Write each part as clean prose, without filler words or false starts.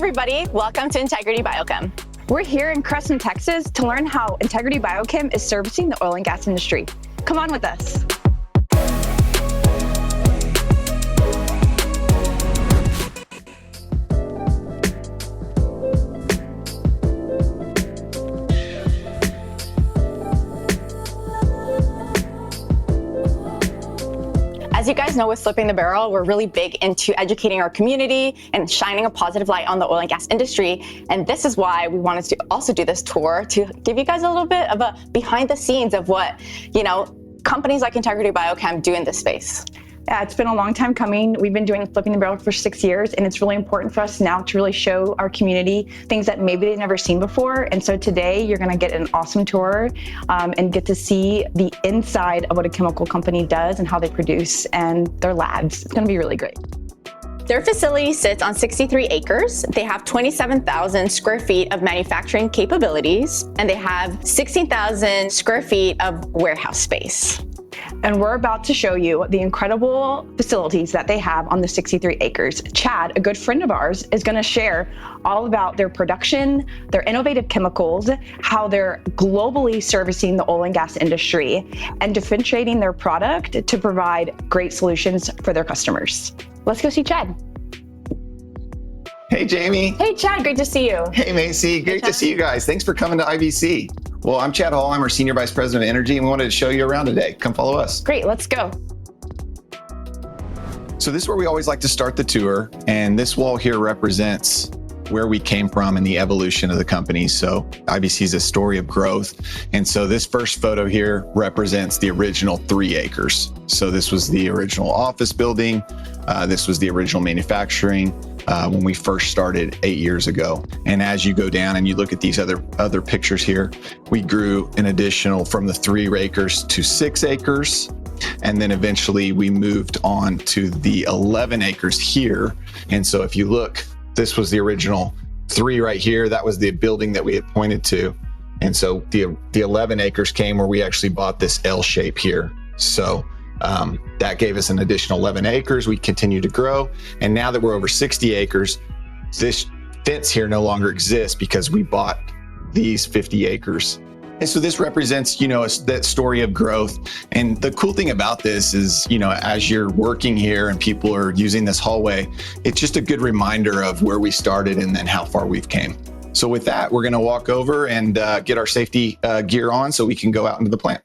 everybody, welcome to Integrity Biochem. We're here in Crescent, Texas to learn how Integrity Biochem is servicing the oil and gas industry. Come on with us. As you guys know, with Flipping the Barrel, we're really big into educating our community and shining a positive light on the oil and gas industry. And this is why we wanted to also do this tour to give you guys a little bit of a behind the scenes of what, companies like Integrity Biochem do in this space. Yeah, it's been a long time coming. We've been doing Flipping the Barrel for 6 years, and it's really important for us now to really show our community things that maybe they've never seen before. And so today you're going to get an awesome tour and get to see the inside of what a chemical company does and how they produce and their labs. It's going to be really great. Their facility sits on 63 acres. They have 27,000 square feet of manufacturing capabilities, and they have 16,000 square feet of warehouse space. And we're about to show you the incredible facilities that they have on the 63 acres. Chad, a good friend of ours, is going to share all about their production, their innovative chemicals, how they're globally servicing the oil and gas industry, and differentiating their product to provide great solutions for their customers. Let's go see Chad. Hey, Jamie. Hey, Chad, great to see you. Hey, Macy. Great to see you guys. Thanks for coming to IBC. Well, I'm Chad Hall. I'm our Senior Vice President of Energy, and we wanted to show you around today. Come follow us. Great, let's go. So this is where we always like to start the tour, and this wall here represents where we came from and the evolution of the company. So IBC is a story of growth. And so this first photo here represents the original 3 acres. So this was the original office building. This was the original manufacturing when we first started 8 years ago. And as you go down and you look at these other pictures here, we grew an additional from the 3 acres to 6 acres. And then eventually we moved on to the 11 acres here. And so if you look, this was the original 3 right here. That was the building that we had pointed to. And so the 11 acres came where we actually bought this L shape here. So that gave us an additional 11 acres. We continue to grow. And now that we're over 60 acres, this fence here no longer exists because we bought these 50 acres. And so this represents, that story of growth. And the cool thing about this is, as you're working here and people are using this hallway, it's just a good reminder of where we started and then how far we've came. So with that, we're going to walk over and get our safety gear on so we can go out into the plant.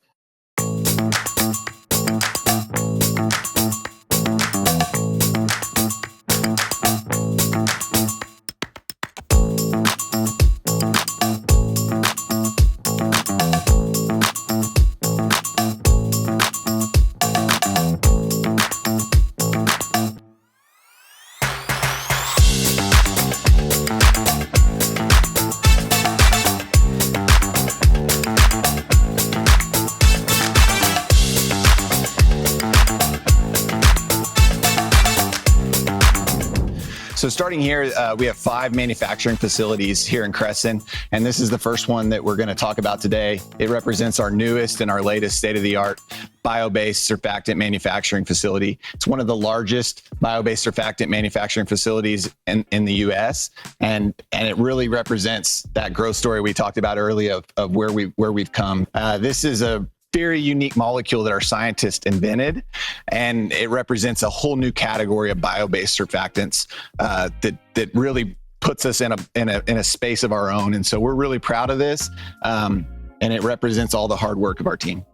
So starting here, we have 5 manufacturing facilities here in Crescent, and this is the first one that we're going to talk about today. It represents our newest and our latest state-of-the-art bio-based surfactant manufacturing facility. It's one of the largest bio-based surfactant manufacturing facilities in the U.S., and it really represents that growth story we talked about earlier of where we've come. This is a very unique molecule that our scientists invented, and it represents a whole new category of bio-based surfactants that really puts us in a space of our own. And so we're really proud of this, and it represents all the hard work of our team.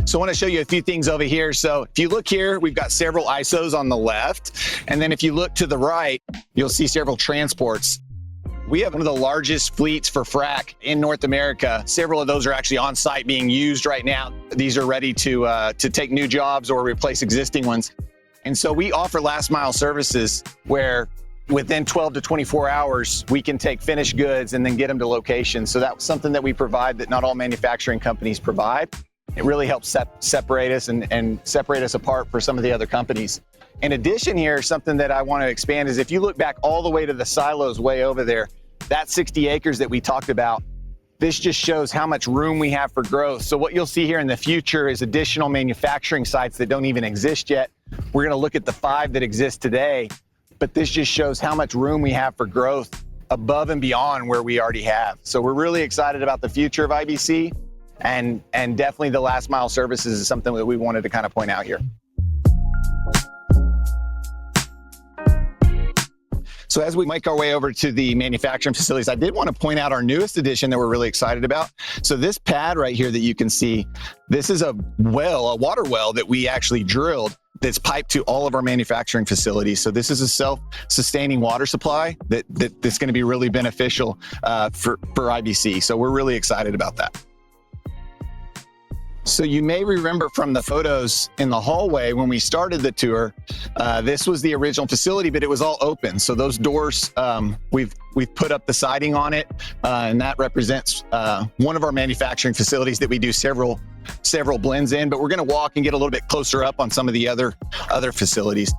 So I want to show you a few things over here. So if you look here, we've got several ISOs on the left. And then if you look to the right, you'll see several transports. We have one of the largest fleets for frac in North America. Several of those are actually on site being used right now. These are ready to take new jobs or replace existing ones. And so we offer last mile services where within 12 to 24 hours, we can take finished goods and then get them to locations. So that's something that we provide that not all manufacturing companies provide. It really helps separate us and separate us apart for some of the other companies. In addition here, something that I want to expand is if you look back all the way to the silos way over there, that 60 acres that we talked about, this just shows how much room we have for growth. So what you'll see here in the future is additional manufacturing sites that don't even exist yet. We're going to look at the 5 that exist today, but this just shows how much room we have for growth above and beyond where we already have. So we're really excited about the future of IBC, and definitely the last mile services is something that we wanted to kind of point out here. So as we make our way over to the manufacturing facilities, I did want to point out our newest addition that we're really excited about. So this pad right here that you can see, this is a water well that we actually drilled that's piped to all of our manufacturing facilities. So this is a self-sustaining water supply that's going to be really beneficial for IBC. So we're really excited about that. So you may remember from the photos in the hallway when we started the tour, this was the original facility, but it was all open. So those doors, we've put up the siding on it, and that represents one of our manufacturing facilities that we do several blends in. But we're going to walk and get a little bit closer up on some of the other facilities.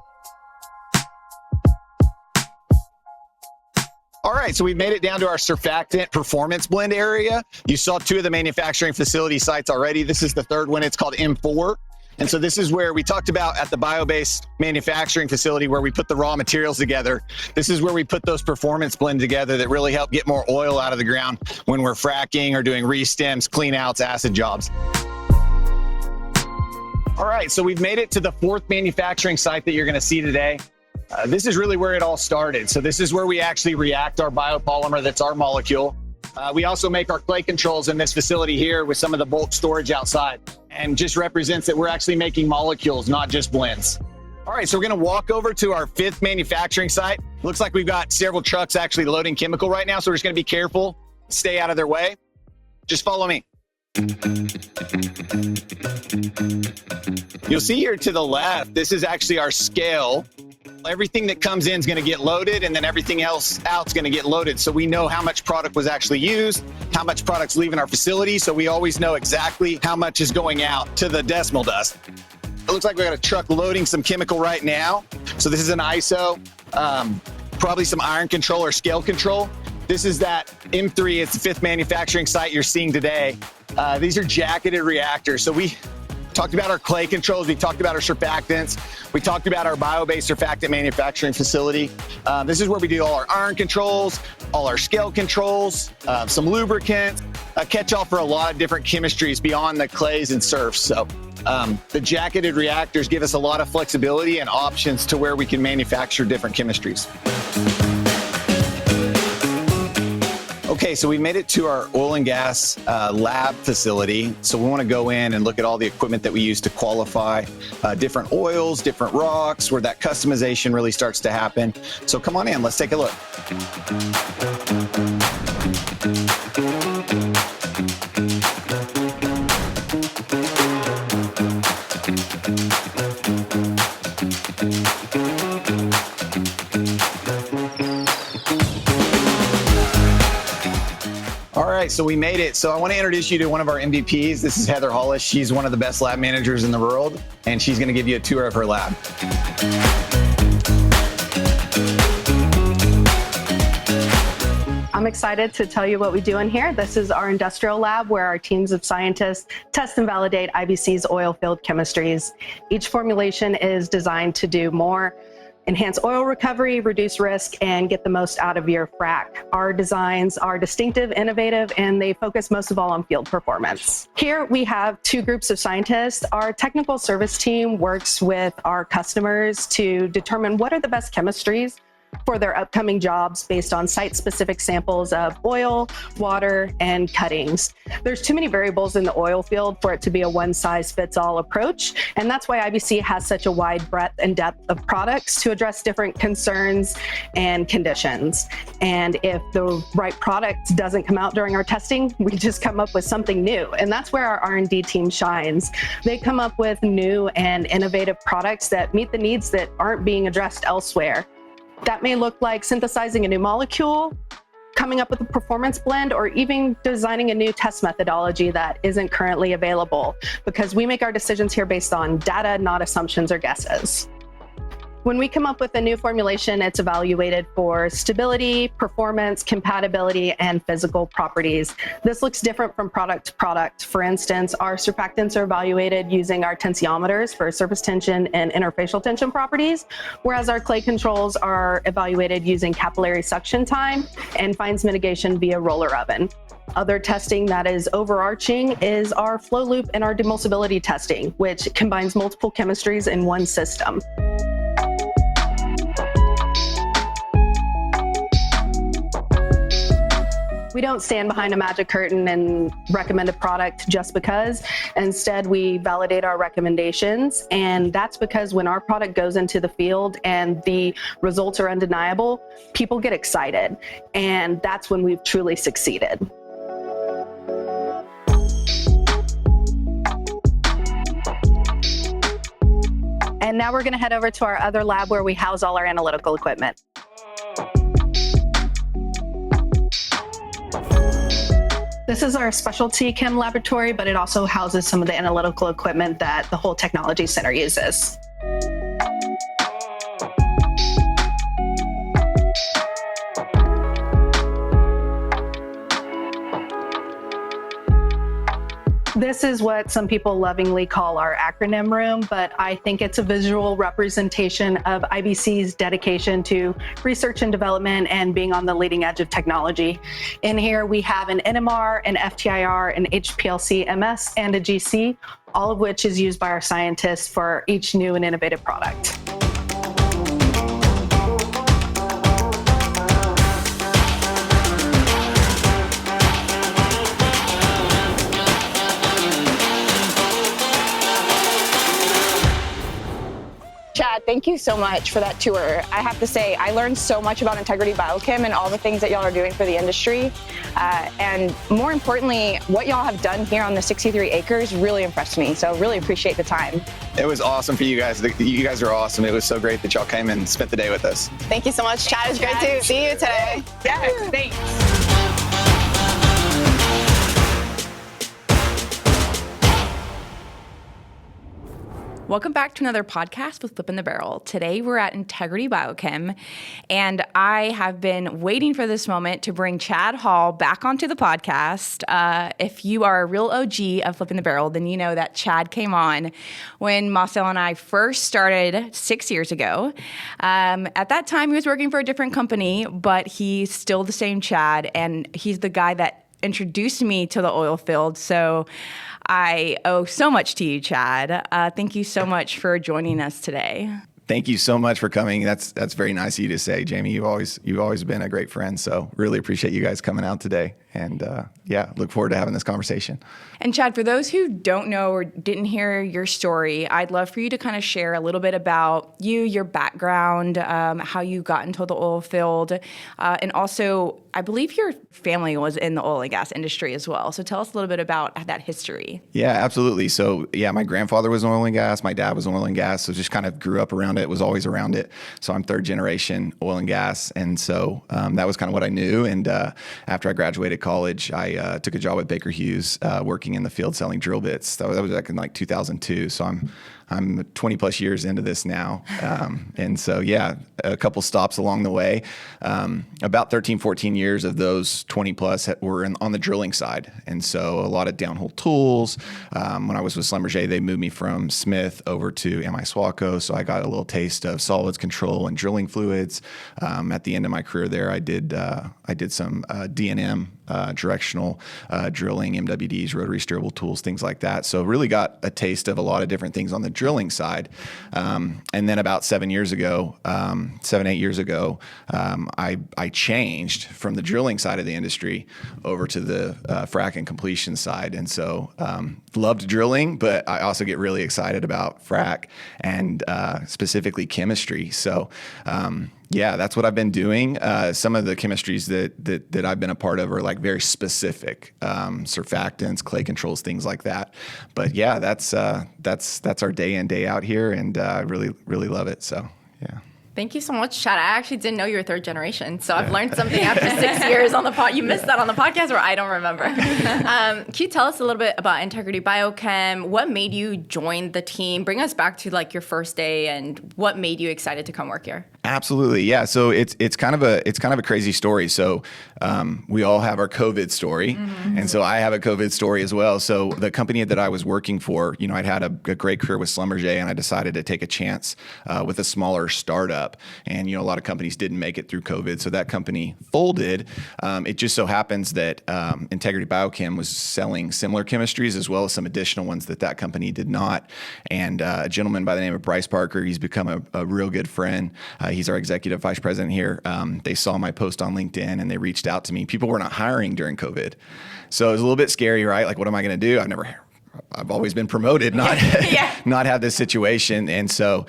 All right, so we've made it down to our surfactant performance blend area. You saw 2 of the manufacturing facility sites already. This is the 3rd one. It's called M4. And so this is where we talked about at the bio-based manufacturing facility where we put the raw materials together. This is where we put those performance blends together that really help get more oil out of the ground when we're fracking or doing re-stems, clean outs, acid jobs. All right, so we've made it to the 4th manufacturing site that you're going to see today. This is really where it all started. So this is where we actually react our biopolymer that's our molecule. We also make our clay controls in this facility here with some of the bulk storage outside, and just represents that we're actually making molecules, not just blends. All right, so we're going to walk over to our 5th manufacturing site. Looks like we've got several trucks actually loading chemical right now, so we're just going to be careful, stay out of their way. Just follow me. You'll see here to the left, this is actually our scale. Everything that comes in is going to get loaded, and then everything else out is going to get loaded. So we know how much product was actually used, how much product's leaving our facility. So we always know exactly how much is going out to the decimal dust. It looks like we got a truck loading some chemical right now. So this is an ISO, probably some iron control or scale control. This is that M3. It's the 5th manufacturing site you're seeing today. These are jacketed reactors. So we talked about our clay controls. We talked about our surfactants. We talked about our bio-based surfactant manufacturing facility. This is where we do all our iron controls, all our scale controls, some lubricants, a catch-all for a lot of different chemistries beyond the clays and surfs. So the jacketed reactors give us a lot of flexibility and options to where we can manufacture different chemistries. Okay, so we made it to our oil and gas lab facility. So we want to go in and look at all the equipment that we use to qualify different oils, different rocks, where that customization really starts to happen. So come on in, let's take a look. All right, so we made it. So I want to introduce you to one of our MVPs. This is Heather Hollis. She's one of the best lab managers in the world, and she's going to give you a tour of her lab. I'm excited to tell you what we do in here. This is our industrial lab where our teams of scientists test and validate IBC's oil-filled chemistries. Each formulation is designed to do more, enhance oil recovery, reduce risk, and get the most out of your frac. Our designs are distinctive, innovative, and they focus most of all on field performance. Here we have 2 groups of scientists. Our technical service team works with our customers to determine what are the best chemistries for their upcoming jobs based on site-specific samples of oil, water, and cuttings. There's too many variables in the oil field for it to be a one-size-fits-all approach, and that's why IBC has such a wide breadth and depth of products to address different concerns and conditions. And if the right product doesn't come out during our testing, we just come up with something new, and that's where our R&D team shines. They come up with new and innovative products that meet the needs that aren't being addressed elsewhere. That may look like synthesizing a new molecule, coming up with a performance blend, or even designing a new test methodology that isn't currently available, because we make our decisions here based on data, not assumptions or guesses. When we come up with a new formulation, it's evaluated for stability, performance, compatibility, and physical properties. This looks different from product to product. For instance, our surfactants are evaluated using our tensiometers for surface tension and interfacial tension properties, whereas our clay controls are evaluated using capillary suction time and fines mitigation via roller oven. Other testing that is overarching is our flow loop and our demulsibility testing, which combines multiple chemistries in one system. We don't stand behind a magic curtain and recommend a product just because. Instead, we validate our recommendations. And that's because when our product goes into the field and the results are undeniable, people get excited. And that's when we've truly succeeded. And now we're going to head over to our other lab where we house all our analytical equipment. This is our specialty chem laboratory, but it also houses some of the analytical equipment that the whole technology center uses. This is what some people lovingly call our acronym room, but I think it's a visual representation of IBC's dedication to research and development and being on the leading edge of technology. In here, we have an NMR, an FTIR, an HPLC MS, and a GC, all of which is used by our scientists for each new and innovative product. Chad, thank you so much for that tour. I have to say, I learned so much about Integrity Biochem and all the things that y'all are doing for the industry. And more importantly, what y'all have done here on the 63 acres really impressed me. So really appreciate the time. It was awesome for you guys. You guys are awesome. It was so great that y'all came and spent the day with us. Thank you so much, Chad. It was great to see you today. Yes, thanks. Welcome back to another podcast with Flipping the Barrel. Today we're at Integrity Biochem, and I have been waiting for this moment to bring Chad Hall back onto the podcast. If you are a real OG of Flipping the Barrel, then you know that Chad came on when Massiel and I first started 6 years ago. At that time, he was working for a different company, but he's still the same Chad, and he's the guy that introduced me to the oil field. So I owe so much to you, Chad. Thank you so much for joining us today. Thank you so much for coming. That's very nice of you to say, Jamie. You've always been a great friend. So really appreciate you guys coming out today. And look forward to having this conversation. And Chad, for those who don't know or didn't hear your story, I'd love for you to kind of share a little bit about you, your background, how you got into the oil field, and also I believe your family was in the oil and gas industry as well. So tell us a little bit about that history. Yeah, absolutely. So my grandfather was in oil and gas. My dad was in oil and gas. So just kind of grew up around it, was always around it. So I'm third generation oil and gas. And so that was kind of what I knew. And after I graduated college, I took a job with Baker Hughes working in the field selling drill bits. That was back in like 2002. So I'm 20 plus years into this now. And so, a couple stops along the way. About 13, 14 years of those 20 plus were on the drilling side. And so a lot of downhole tools. When I was with Schlumberger, they moved me from Smith over to MI Swalco. So I got a little taste of solids control and drilling fluids. At the end of my career there, I did some D&M, directional drilling, MWDs, rotary steerable tools, things like that. So really got a taste of a lot of different things on the drilling side. And then about 7, 8 years ago, I changed from the drilling side of the industry over to the frac and completion side. And so loved drilling, but I also get really excited about frac and specifically chemistry. So that's what I've been doing. Some of the chemistries that I've been a part of are like very specific, surfactants, clay controls, things like that. But that's our day in, day out here, and I really love it. So Thank you so much, Chad. I actually didn't know you were third generation, so I've learned something after 6 years on the pod. You missed that on the podcast, or I don't remember. Can you tell us a little bit about Integrity Biochem? What made you join the team? Bring us back to like your first day, and what made you excited to come work here? Absolutely, yeah. So it's kind of a crazy story. So we all have our COVID story, and so I have a COVID story as well. So the company that I was working for, I'd had a great career with Schlumberger, and I decided to take a chance with a smaller startup. And a lot of companies didn't make it through COVID, so that company folded. It just so happens that Integrity Biochem was selling similar chemistries as well as some additional ones that company did not. And a gentleman by the name of Bryce Parker, he's become a real good friend. He's our executive vice president here. They saw my post on LinkedIn and they reached out to me. People were not hiring during COVID, so it was a little bit scary, right? Like, what am I going to do? I've always been promoted, not have this situation. And so,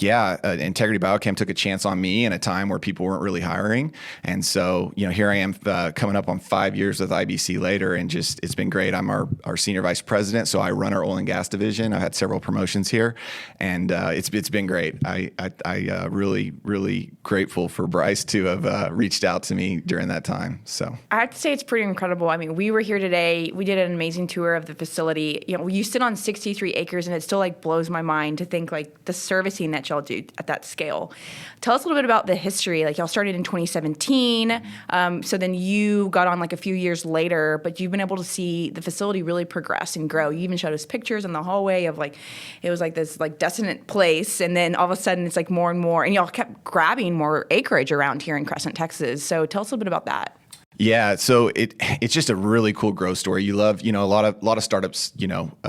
Integrity Biochem took a chance on me in a time where people weren't really hiring. And so, here I am coming up on 5 years with IBC later, and it's been great. I'm our senior vice president, so I run our oil and gas division. I've had several promotions here, and it's been great. I really, really grateful for Bryce to have reached out to me during that time. So I have to say it's pretty incredible. I mean, we were here today. We did an amazing tour of the facility. You sit on 63 acres, and it still like blows my mind to think like the servicing that y'all do at that scale. Tell us a little bit about the history. Like, y'all started in 2017. So then you got on like a few years later, but you've been able to see the facility really progress and grow. You even showed us pictures in the hallway of like, it was like this like desolate place. And then all of a sudden it's like more and more, and y'all kept grabbing more acreage around here in Crescent, Texas. So tell us a little bit about that. Yeah, so it's just a really cool growth story. You love, a lot of startups, don't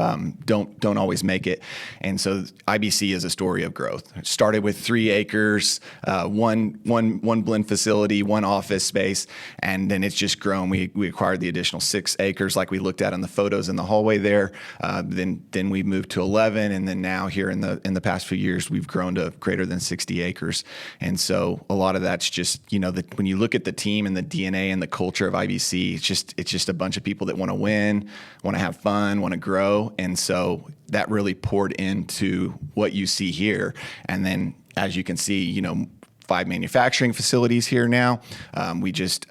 always make it, and so IBC is a story of growth. It started with 3 acres, one blend facility, one office space, and then it's just grown. We acquired the additional 6 acres, like we looked at in the photos in the hallway there. Then we moved to 11, and then now here in the past few years, we've grown to greater than 60 acres. And so a lot of that's just, when you look at the team and the DNA and the culture of IBC, it's just a bunch of people that want to win, want to have fun, want to grow. And so that really poured into what you see here. And then, as you can see, 5 manufacturing facilities here now. We just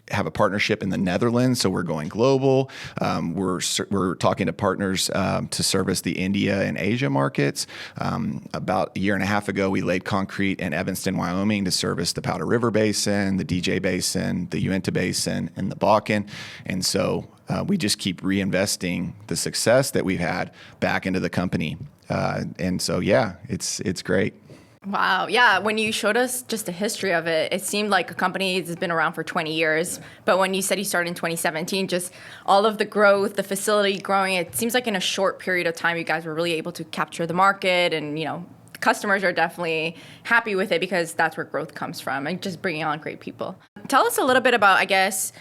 have a partnership in the Netherlands, so we're going global. We're talking to partners to service the India and Asia markets. About a year and a half ago, we laid concrete in Evanston, Wyoming, to service the Powder River Basin, the DJ Basin, the Uinta Basin, and the Bakken. And so we just keep reinvesting the success that we've had back into the company. And so, it's great. Wow. Yeah. When you showed us just the history of it, it seemed like a company that's been around for 20 years. But when you said you started in 2017, just all of the growth, the facility growing, it seems like in a short period of time, you guys were really able to capture the market, and, customers are definitely happy with it because that's where growth comes from, and just bringing on great people. Tell us a little bit about, I guess,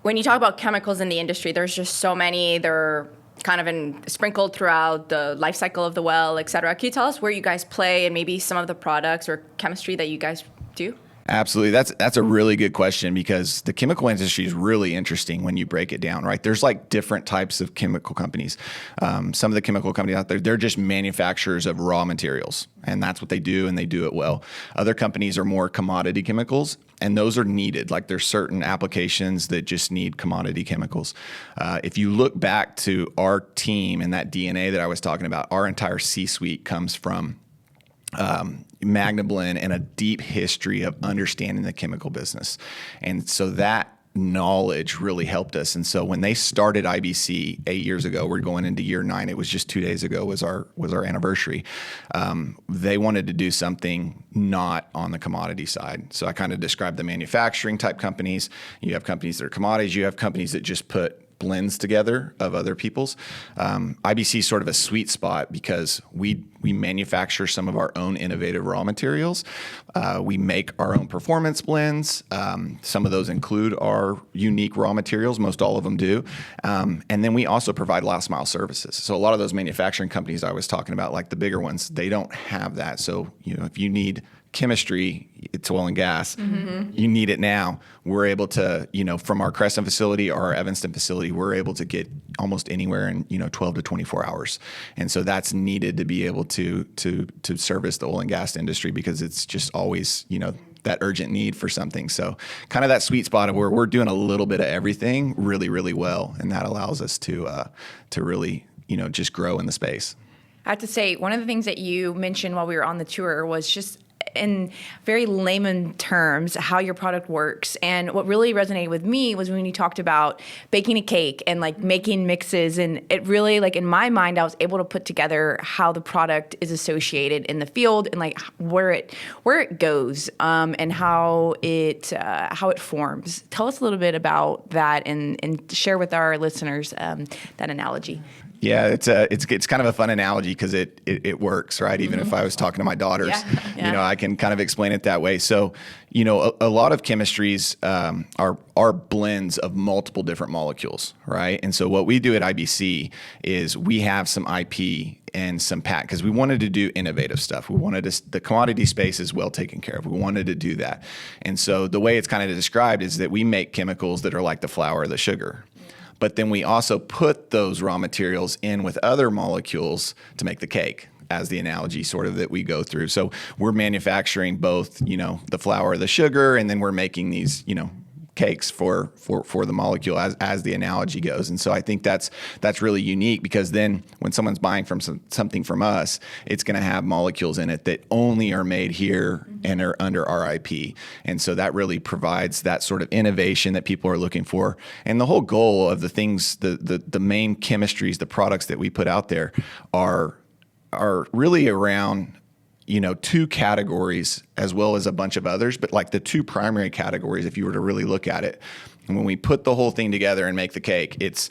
when you talk about chemicals in the industry, there's just so many. They're kind of sprinkled throughout the life cycle of the well, et cetera. Can you tell us where you guys play and maybe some of the products or chemistry that you guys do? Absolutely. That's a really good question, because the chemical industry is really interesting when you break it down, right? There's like different types of chemical companies. Some of the chemical companies out there, they're just manufacturers of raw materials, and that's what they do, and they do it well. Other companies are more commodity chemicals, and those are needed. Like, there's certain applications that just need commodity chemicals. If you look back to our team and that DNA that I was talking about, our entire C-suite comes from Magnablend and a deep history of understanding the chemical business. And so that knowledge really helped us. And so when they started IBC 8 years ago, we're going into year 9. It was just 2 days ago was our anniversary. They wanted to do something not on the commodity side. So I kind of described the manufacturing type companies. You have companies that are commodities. You have companies that just put blends together of other people's. IBC is sort of a sweet spot because we manufacture some of our own innovative raw materials. We make our own performance blends. Some of those include our unique raw materials. Most all of them do. And then we also provide last mile services. So a lot of those manufacturing companies I was talking about, like the bigger ones, they don't have that. So, if you need chemistry, it's oil and gas. You need it now. We're able to, from our Crescent facility or our Evanston facility, we're able to get almost anywhere in 12 to 24 hours. And so that's needed to be able to service the oil and gas industry, because it's just always, that urgent need for something. So kind of that sweet spot of where we're doing a little bit of everything really, really well. And that allows us to really, just grow in the space. I have to say, one of the things that you mentioned while we were on the tour was just in very layman terms how your product works. And what really resonated with me was when you talked about baking a cake and like making mixes. And it really, like in my mind, I was able to put together how the product is associated in the field and like where it goes, and how it forms. Tell us a little bit about that and share with our listeners that analogy. Yeah, it's kind of a fun analogy because it works, right? Even if I was talking to my daughters, I can kind of explain it that way. So, a lot of chemistries are blends of multiple different molecules, right? And so what we do at IBC is we have some IP and some patent, because we wanted to do innovative stuff. We wanted the commodity space is well taken care of. We wanted to do that. And so the way it's kind of described is that we make chemicals that are like the flour or the sugar. But then we also put those raw materials in with other molecules to make the cake, as the analogy sort of that we go through. So we're manufacturing both, the flour, the sugar, and then we're making these, cakes for the molecule as the analogy goes. And so I think that's really unique, because then when someone's buying from something from us, it's going to have molecules in it that only are made here and are under our IP. And so that really provides that sort of innovation that people are looking for. And the whole goal of the things, the main chemistries, the products that we put out there are really around two categories as well as a bunch of others, but like the two primary categories, if you were to really look at it. And when we put the whole thing together and make the cake, it's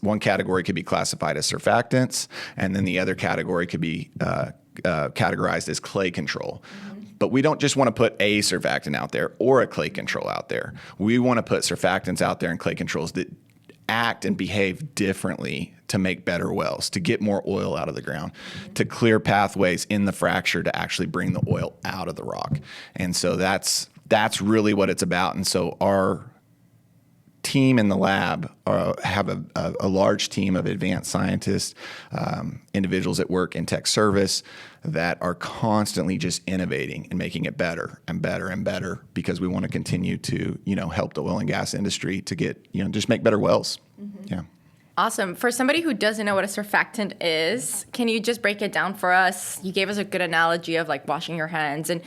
one category could be classified as surfactants, and then the other category could be categorized as clay control. But we don't just want to put a surfactant out there or a clay control out there. We want to put surfactants out there and clay controls that act and behave differently to make better wells, to get more oil out of the ground, to clear pathways in the fracture to actually bring the oil out of the rock. And so that's really what it's about. And so our team in the lab have a large team of advanced scientists, individuals that work in tech service that are constantly just innovating and making it better and better and better, because we want to continue to, help the oil and gas industry to get, just make better wells. Yeah. Awesome. For somebody who doesn't know what a surfactant is, can you just break it down for us? You gave us a good analogy of like washing your hands, and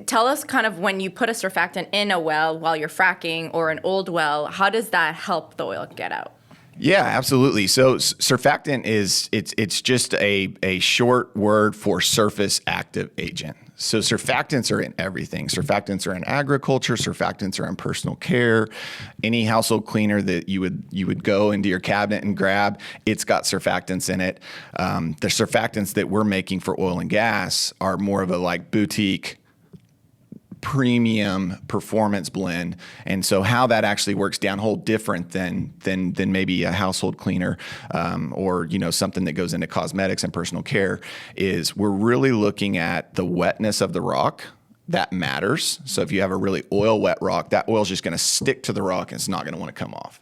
tell us kind of when you put a surfactant in a well while you're fracking or an old well, how does that help the oil get out? Yeah, absolutely. So surfactant it's just a short word for surface active agent. So surfactants are in everything. Surfactants are in agriculture. Surfactants are in personal care. Any household cleaner that you would go into your cabinet and grab, it's got surfactants in it. The surfactants that we're making for oil and gas are more of a like boutique premium performance blend. And so how that actually works downhole different than maybe a household cleaner or something that goes into cosmetics and personal care is we're really looking at the wetness of the rock. That matters. So if you have a really oil wet rock, that oil is just going to stick to the rock and it's not going to want to come off.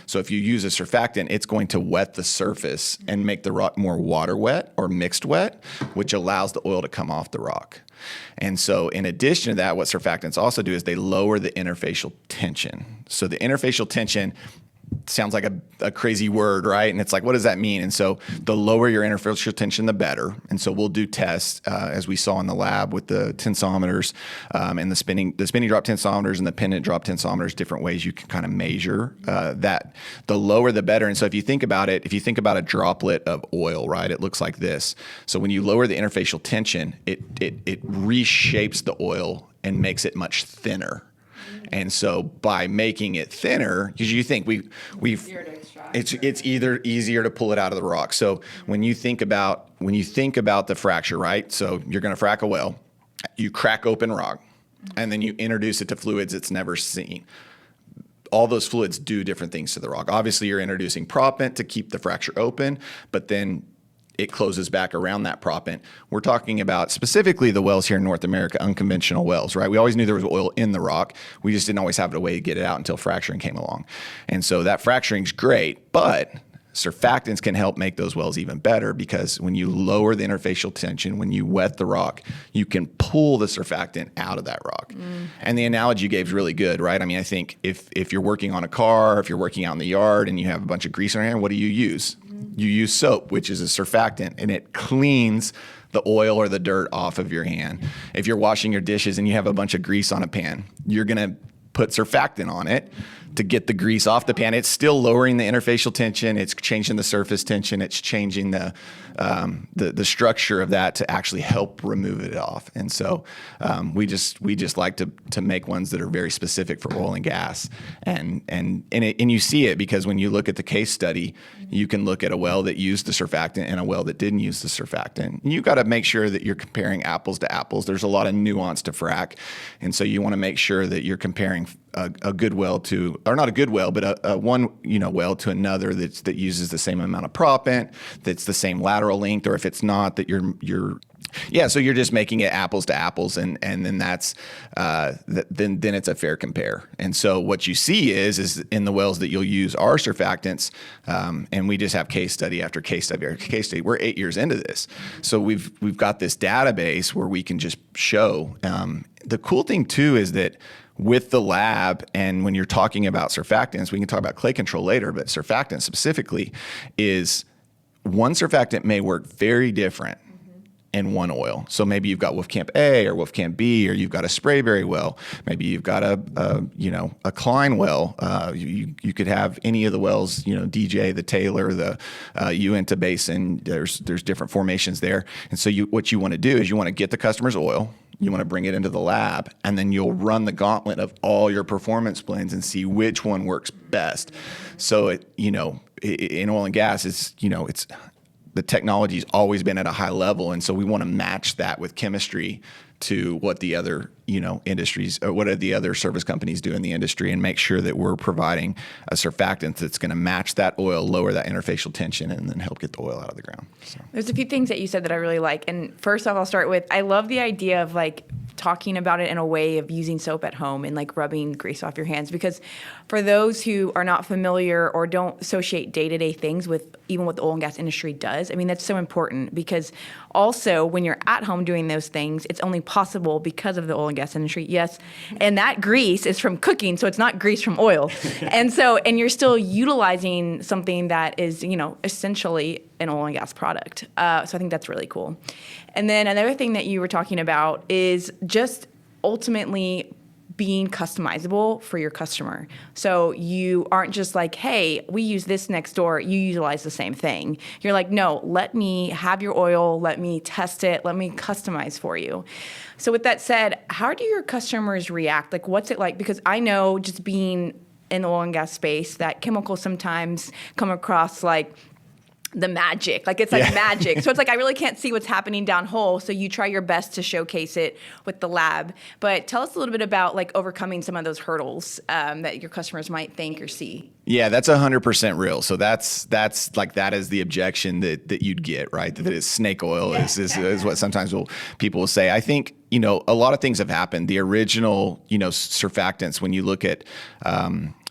So if you use a surfactant, it's going to wet the surface and make the rock more water wet or mixed wet, which allows the oil to come off the rock. And so in addition to that, what surfactants also do is they lower the interfacial tension. So the interfacial tension sounds like a crazy word, right? And it's like, what does that mean? And so the lower your interfacial tension, the better. And so we'll do tests, as we saw in the lab with the tensometers and the spinning drop tensometers and the pendant drop tensometers, different ways you can kind of measure that. The lower, the better. And so if you think about it, if you think about a droplet of oil, right, it looks like this. So when you lower the interfacial tension, it reshapes the oil and makes it much thinner. And so by making it thinner, because you think it's either easier to pull it out of the rock. So when you think about the fracture, right? So you're going to frack a well, you crack open rock, and then you introduce it to fluids it's never seen. All those fluids do different things to the rock. Obviously, you're introducing proppant to keep the fracture open, but then it closes back around that proppant. We're talking about specifically the wells here in North America, unconventional wells, right? We always knew there was oil in the rock. We just didn't always have a way to get it out until fracturing came along. And so that fracturing's great, but surfactants can help make those wells even better, because when you lower the interfacial tension, when you wet the rock, you can pull the surfactant out of that rock. And the analogy you gave is really good, right? I mean, I think if you're working on a car, if you're working out in the yard and you have a bunch of grease on your hand, what do you use? You use soap, which is a surfactant, and it cleans the oil or the dirt off of your hand. If you're washing your dishes and you have a bunch of grease on a pan, you're going to put surfactant on it to get the grease off the pan. It's still lowering the interfacial tension. It's changing the surface tension. It's changing the structure of that to actually help remove it off. And so we just like to make ones that are very specific for oil and gas. And you see it because when you look at the case study, you can look at a well that used the surfactant and a well that didn't use the surfactant. You got to make sure that you're comparing apples to apples. There's a lot of nuance to frac, and so you want to make sure that you're comparing a good well to, or not a good well, but a one well to another that uses the same amount of proppant, that's the same lateral length, or if it's not, that so you're just making it apples to apples, and then that's then it's a fair compare. And so what you see is in the wells that you'll use our surfactants, and we just have case study after case study after case study. We're 8 years into this, so we've got this database where we can just show. The cool thing too is that with the lab, and when you're talking about surfactants, we can talk about clay control later, but surfactant specifically is one surfactant may work very different in one oil. So maybe you've got Wolfcamp A or Wolfcamp B, or you've got a Sprayberry well. Maybe you've got a Klein well. You could have any of the wells, DJ, the Taylor, the Uinta Basin. There's different formations there. And so what you want to do is you want to get the customer's oil. You want to bring it into the lab, and then you'll run the gauntlet of all your performance blends and see which one works best. So in oil and gas, it's the technology's always been at a high level, and so we want to match that with chemistry to what the other industries, or what are the other service companies do in the industry, and make sure that we're providing a surfactant that's going to match that oil, lower that interfacial tension, and then help get the oil out of the ground. So. There's a few things that you said that I really like. And first off, I'll start with, I love the idea of talking about it in a way of using soap at home and rubbing grease off your hands, because for those who are not familiar or don't associate day-to-day things with even what the oil and gas industry does, I mean, that's so important, because also when you're at home doing those things, it's only possible because of the oil and gas industry. Yes. And that grease is from cooking, so it's not grease from oil. and you're still utilizing something that is, essentially an oil and gas product. So I think that's really cool. And then another thing that you were talking about is just ultimately being customizable for your customer. So you aren't just like, hey, we use this next door, you utilize the same thing. You're like, no, let me have your oil, let me test it, let me customize for you. So with that said, how do your customers react? What's it like? Because I know, just being in the oil and gas space, that chemicals sometimes come across like the magic. It's magic. So it's I really can't see what's happening down hole. So you try your best to showcase it with the lab. But tell us a little bit about overcoming some of those hurdles that your customers might think or see. Yeah, that's 100% real. So that's that is the objection that you'd get, right? That it's snake oil is what sometimes people will say. I think, a lot of things have happened. The original, surfactants, when you look at,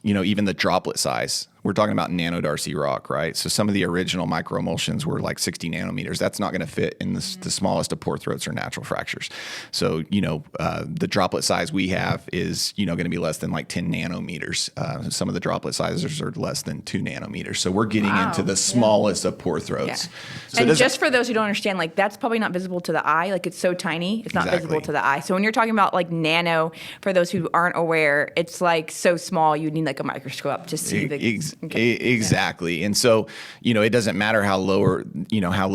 even the droplet size, we're talking about nanodarcy rock, right? So some of the original microemulsions were 60 nanometers. That's not going to fit in the smallest of pore throats or natural fractures. So, the droplet size we have is, going to be less than 10 nanometers. Some of the droplet sizes are less than 2 nanometers. So we're getting into the smallest of pore throats. Yeah. So and just for those who don't understand, that's probably not visible to the eye. It's so tiny, it's not visible to the eye. So when you're talking about nano, for those who aren't aware, it's so small you need a microscope to see the... Exactly. Yeah. And so, it doesn't matter how low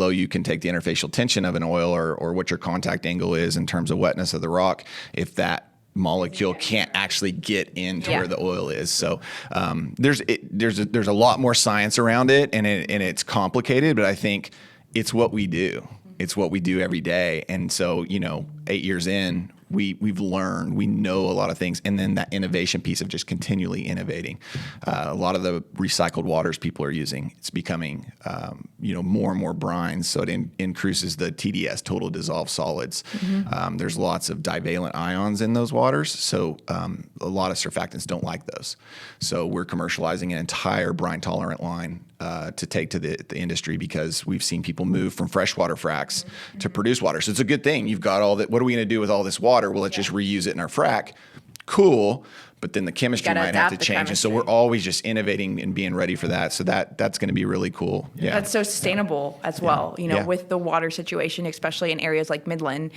you can take the interfacial tension of an oil or what your contact angle is in terms of wetness of the rock, if that molecule can't actually get into where the oil is. So there's a lot more science around it, and it's complicated, but I think it's what we do. It's what we do every day. And so, 8 years in, we've learned, we know a lot of things. And then that innovation piece of just continually innovating. A lot of the recycled waters people are using, it's becoming, more and more brines. So it increases the TDS, total dissolved solids. There's lots of divalent ions in those waters. So a lot of surfactants don't like those. So we're commercializing an entire brine tolerant line to take to the industry, because we've seen people move from freshwater fracs to produced water. So it's a good thing. You've got all that. What are we going to do with all this water? Well, let's just reuse it in our frac. Cool. But then the chemistry might have to change. And so we're always just innovating and being ready for that. So that's going to be really cool. Yeah. That's so sustainable as well. With the water situation, especially in areas like Midland,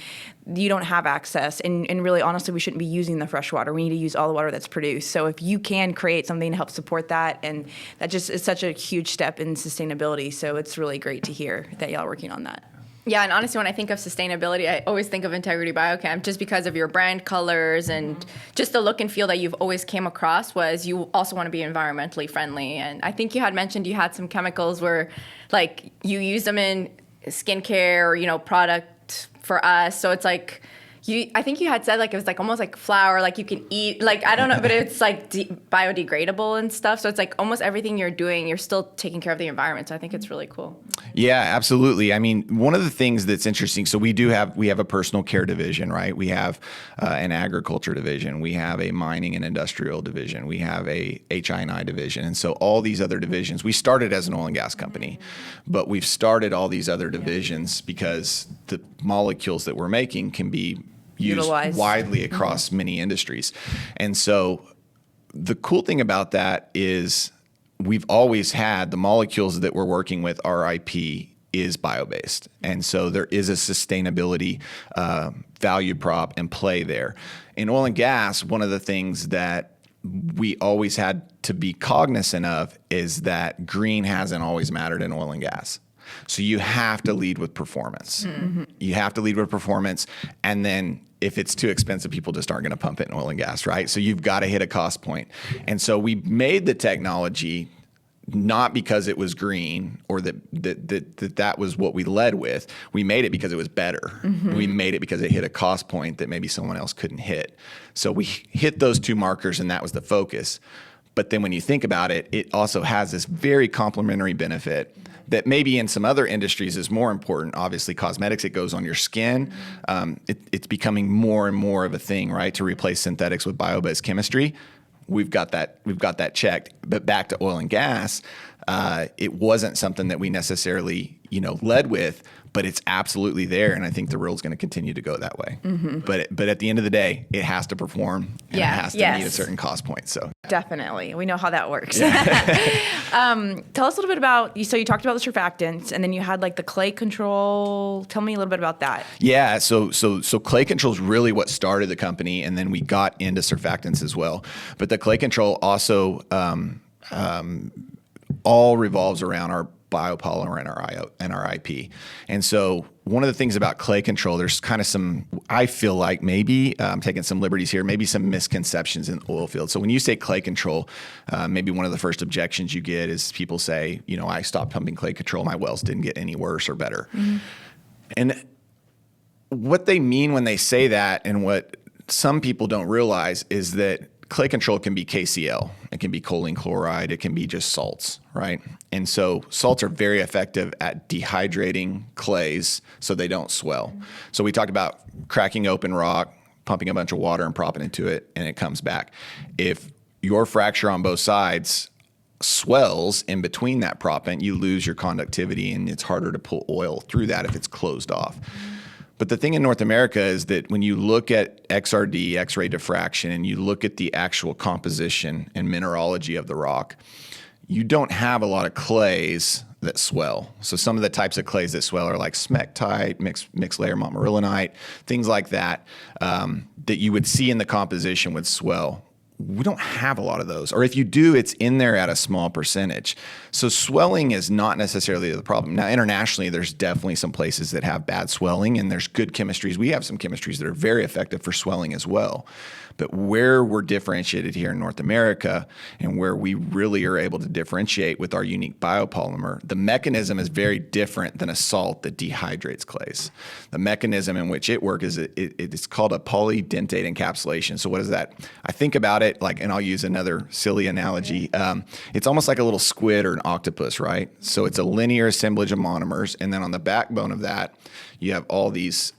you don't have access. And really, honestly, we shouldn't be using the fresh water. We need to use all the water that's produced. So if you can create something to help support that, and that just is such a huge step in sustainability. So it's really great to hear that y'all are working on that. Yeah, and honestly, when I think of sustainability, I always think of Integrity Biochem, just because of your brand colors and just the look and feel that you've always came across. Was you also want to be environmentally friendly. And I think you had mentioned you had some chemicals where, like, you use them in skincare or, product for us. So it's like, I think you had said, like, it was like almost like flour, like you can eat, like, I don't know, but it's like biodegradable and stuff. So it's like almost everything you're doing, you're still taking care of the environment. So I think it's really cool. Yeah, absolutely. I mean, one of the things that's interesting, so we have a personal care division, right? We have an agriculture division. We have a mining and industrial division. We have a HI&I division. And so all these other divisions, we started as an oil and gas company, but we've started all these other divisions because the molecules that we're making can be used widely across many industries. And so the cool thing about that is we've always had the molecules that we're working with, our IP is bio-based. And so there is a sustainability value prop and play there. In oil and gas, one of the things that we always had to be cognizant of is that green hasn't always mattered in oil and gas. So you have to lead with performance. You have to lead with performance. And then if it's too expensive, people just aren't going to pump it in oil and gas, right? So you've got to hit a cost point. And so we made the technology not because it was green or that was what we led with. We made it because it was better. We made it because it hit a cost point that maybe someone else couldn't hit. So we hit those two markers, and that was the focus. But then when you think about it, it also has this very complementary benefit that maybe in some other industries is more important. Obviously, cosmetics, it goes on your skin. It's becoming more and more of a thing, right? To replace synthetics with bio-based chemistry. We've got that checked. But back to oil and gas, it wasn't something that we necessarily, led with, but it's absolutely there. And I think the world's going to continue to go that way. But at the end of the day, it has to perform and it has to meet a certain cost point. So definitely, we know how that works. Tell us a little bit about, so you talked about the surfactants, and then you had like the clay control. Tell me a little bit about that. Yeah, so clay control is really what started the company, and then we got into surfactants as well. But the clay control also all revolves around our biopolymer and our IP. And so one of the things about clay control, there's kind of some, I feel like maybe I'm taking some liberties here, maybe some misconceptions in the oil field. So when you say clay control, maybe one of the first objections you get is people say, I stopped pumping clay control, my wells didn't get any worse or better. And what they mean when they say that, and what some people don't realize, is that clay control can be KCl, it can be choline chloride, it can be just salts, right? And so salts are very effective at dehydrating clays so they don't swell. So we talked about cracking open rock, pumping a bunch of water and propping into it, and it comes back. If your fracture on both sides swells in between that proppant, you lose your conductivity, and it's harder to pull oil through that if it's closed off. But the thing in North America is that when you look at XRD, X-ray diffraction, and you look at the actual composition and mineralogy of the rock, you don't have a lot of clays that swell. So some of the types of clays that swell are like smectite, mixed layer montmorillonite, things like that, that you would see in the composition would swell. We don't have a lot of those. Or if you do, it's in there at a small percentage. So swelling is not necessarily the problem. Now, internationally, there's definitely some places that have bad swelling, and there's good chemistries. We have some chemistries that are very effective for swelling as well. But where we're differentiated here in North America and where we really are able to differentiate with our unique biopolymer, the mechanism is very different than a salt that dehydrates clays. The mechanism in which it works is it's called a polydentate encapsulation. So what is that? I think about it like, and I'll use another silly analogy. It's almost like a little squid or an octopus, right? So it's a linear assemblage of monomers, and then on the backbone of that, you have all these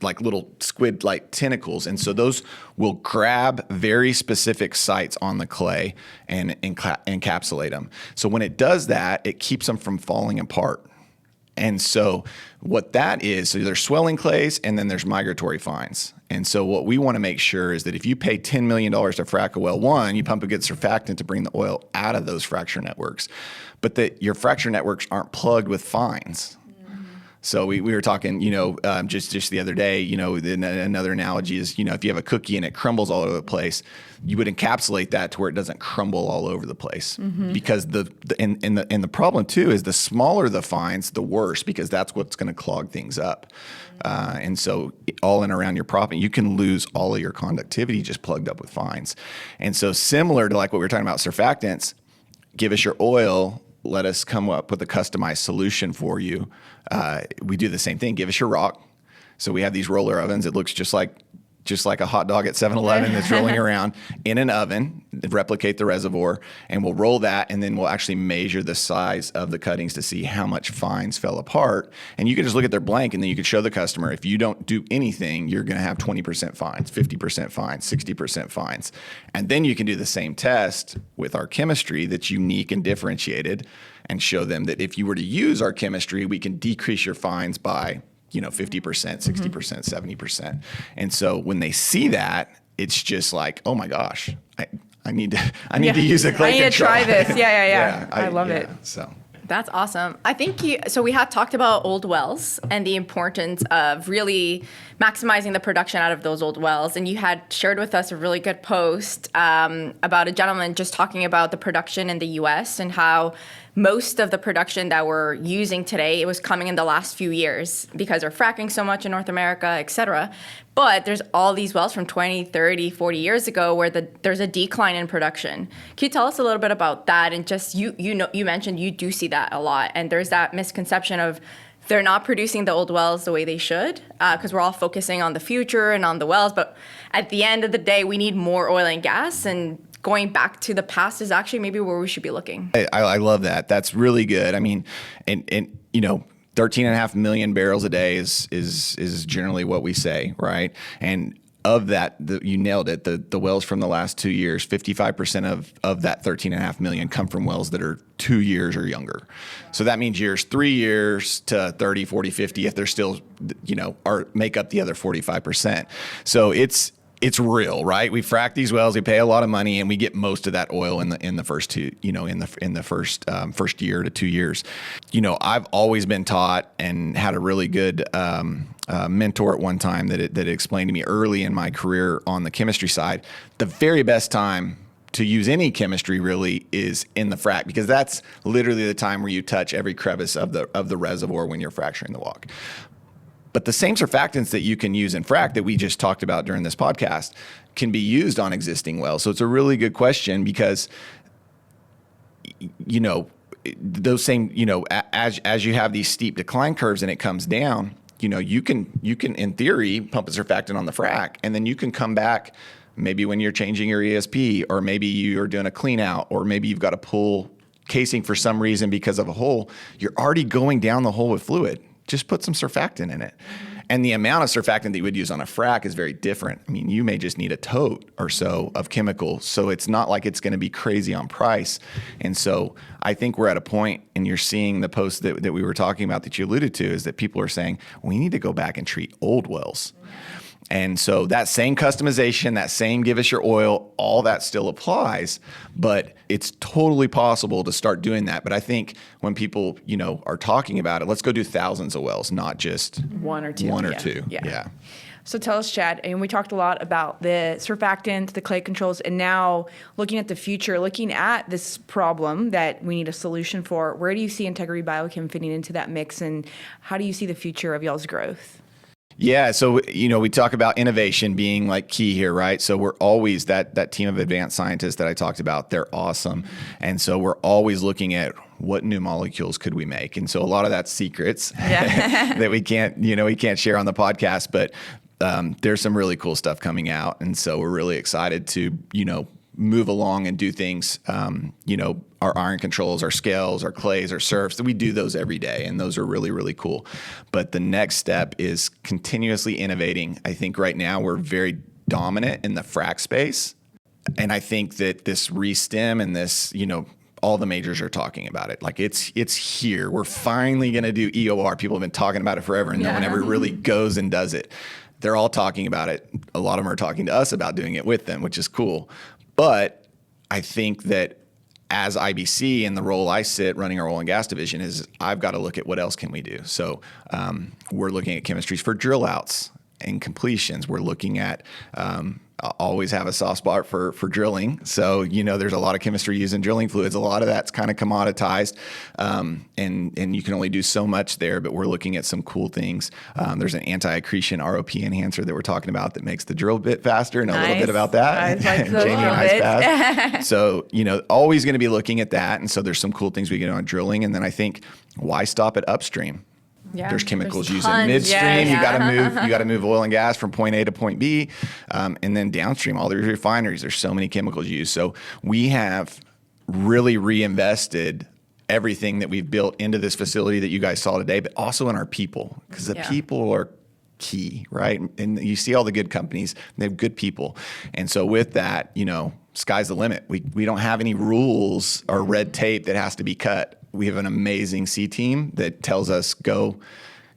like little squid-like tentacles. And so those will grab very specific sites on the clay and encapsulate them. So when it does that, it keeps them from falling apart. And so what that is, so there's swelling clays and then there's migratory fines. And so what we want to make sure is that if you pay $10 million to frack a well, one, you pump a good surfactant to bring the oil out of those fracture networks, but that your fracture networks aren't plugged with fines. So we were talking, just the other day, another analogy is, if you have a cookie and it crumbles all over the place, you would encapsulate that to where it doesn't crumble all over the place. Because the problem too is the smaller the fines, the worse, because that's what's going to clog things up. And so all in around your proppant, you can lose all of your conductivity just plugged up with fines. And so similar to like what we were talking about surfactants, give us your oil, let us come up with a customized solution for you. We do the same thing. Give us your rock. So we have these roller ovens. It looks just like a hot dog at 7-Eleven that's rolling around in an oven, replicate the reservoir, and we'll roll that, and then we'll actually measure the size of the cuttings to see how much fines fell apart. And you can just look at their blank, and then you can show the customer, if you don't do anything, you're going to have 20% fines, 50% fines, 60% fines. And then you can do the same test with our chemistry that's unique and differentiated and show them that if you were to use our chemistry, we can decrease your fines by 50%, 60%, 70%. And so when they see that, it's just like, oh my gosh, I need to use a clay I need control. to try this. Yeah. I love it. So That's awesome. I think so we had talked about old wells and the importance of really maximizing the production out of those old wells. And you had shared with us a really good post about a gentleman just talking about the production in the US and how most of the production that we're using today, it was coming in the last few years because we're fracking so much in North America, et cetera. But there's all these wells from 20, 30, 40 years ago where there's a decline in production. Can you tell us a little bit about that? And just you mentioned you do see that a lot. And there's that misconception of they're not producing the old wells the way they should because we're all focusing on the future and on the wells. But at the end of the day, we need more oil and gas, and going back to the past is actually maybe where we should be looking. I love that. That's really good. I mean, and 13.5 million barrels a day is generally what we say, right? And of that, you nailed it. The wells from the last 2 years, 55% of that 13.5 million come from wells that are 2 years or younger. So that means 3 years to 30, 40, 50, if they're still, make up the other 45%. So it's real, right? We frack these wells, we pay a lot of money, and we get most of that oil in the first two, in the first year to 2 years. I've always been taught and had a really good mentor at one time that explained to me early in my career on the chemistry side, the very best time to use any chemistry really is in the frack, because that's literally the time where you touch every crevice of the reservoir when you're fracturing the walk. But the same surfactants that you can use in frack that we just talked about during this podcast can be used on existing wells. So it's a really good question because, those same, as you have these steep decline curves and it comes down, you can in theory pump a surfactant on the frack, and then you can come back maybe when you're changing your ESP, or maybe you're doing a clean out, or maybe you've got to pull casing for some reason because of a hole. You're already going down the hole with fluid. Just put some surfactant in it. And the amount of surfactant that you would use on a frack is very different. I mean, you may just need a tote or so of chemical. So it's not like it's going to be crazy on price. And so I think we're at a point, and you're seeing the post that we were talking about that you alluded to, is that people are saying, we need to go back and treat old wells. And so that same customization, that same give us your oil, all that still applies, but it's totally possible to start doing that. But I think when people, are talking about it, let's go do thousands of wells, not just one or two. Yeah. So tell us, Chad, and we talked a lot about the surfactants, the clay controls, and now looking at the future, looking at this problem that we need a solution for, where do you see Integrity Biochem fitting into that mix, and how do you see the future of y'all's growth? Yeah. So, we talk about innovation being like key here, right? So we're always that team of advanced scientists that I talked about, they're awesome. And so we're always looking at what new molecules could we make? And so a lot of that's secrets that we can't share on the podcast, but there's some really cool stuff coming out. And so we're really excited to, move along and do things, our iron controls, our scales, our clays, our surfs. We do those every day, and those are really, really cool. But the next step is continuously innovating. I think right now we're very dominant in the frac space. And I think that this re-stim and this, all the majors are talking about it. Like it's here. We're finally going to do EOR. People have been talking about it forever, and no one ever really goes and does it. They're all talking about it. A lot of them are talking to us about doing it with them, which is cool. But I think that as IBC and the role I sit running our oil and gas division is I've got to look at what else can we do. So we're looking at chemistries for drill outs and completions. We're looking at always have a soft spot for drilling. So, there's a lot of chemistry used in drilling fluids. A lot of that's kind of commoditized, and you can only do so much there, but we're looking at some cool things. There's an anti-accretion ROP enhancer that we're talking about that makes the drill bit faster. Know a little bit about that. Like Jamie and I's So, always going to be looking at that. And so there's some cool things we get on drilling. And then I think, why stop at upstream? Yeah, there's chemicals there's used in tons. midstream. Yeah. You got to move oil and gas from point A to point B, and then downstream, all the refineries. There's so many chemicals used. So we have really reinvested everything that we've built into this facility that you guys saw today, but also in our people, because the people are key, right? And you see all the good companies; they have good people, and so with that, sky's the limit. We don't have any rules or red tape that has to be cut. We have an amazing C team that tells us go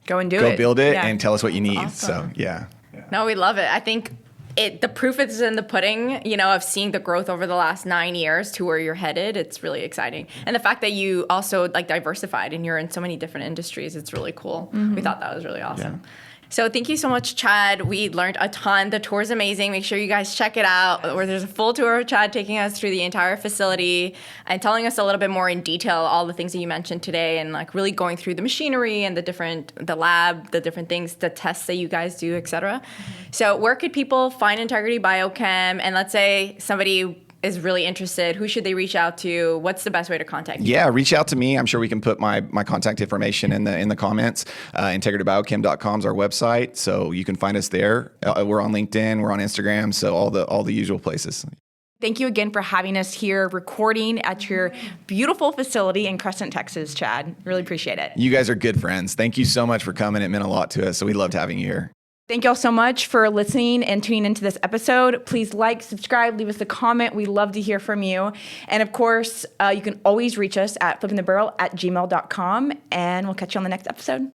and do go it. build it Yeah. and tell us what you need. awesome. So yeah. No, we love it. I think the proof is in the pudding, of seeing the growth over the last 9 years to where you're headed. It's really exciting. And the fact that you also diversified and you're in so many different industries, it's really cool. We thought that was really awesome. Yeah. So thank you so much, Chad. We learned a ton. The tour is amazing. Make sure you guys check it out. Where there's a full tour of Chad taking us through the entire facility and telling us a little bit more in detail all the things that you mentioned today, and really going through the machinery and the lab, the different things, the tests that you guys do, et cetera. So where could people find Integrity Biochem? And let's say somebody is really interested, who should they reach out to? What's the best way to contact you? Yeah, reach out to me. I'm sure we can put my contact information in the comments. IntegrityBiochem.com is our website, so you can find us there. We're on LinkedIn, we're on Instagram, so all the usual places. Thank you again for having us here recording at your beautiful facility in Crescent, Texas, Chad. Really appreciate it. You guys are good friends. Thank you so much for coming. It meant a lot to us, so we loved having you here. Thank y'all so much for listening and tuning into this episode. Please like, subscribe, leave us a comment. We love to hear from you. And of course, you can always reach us at flippingthebarrel@gmail.com, and we'll catch you on the next episode.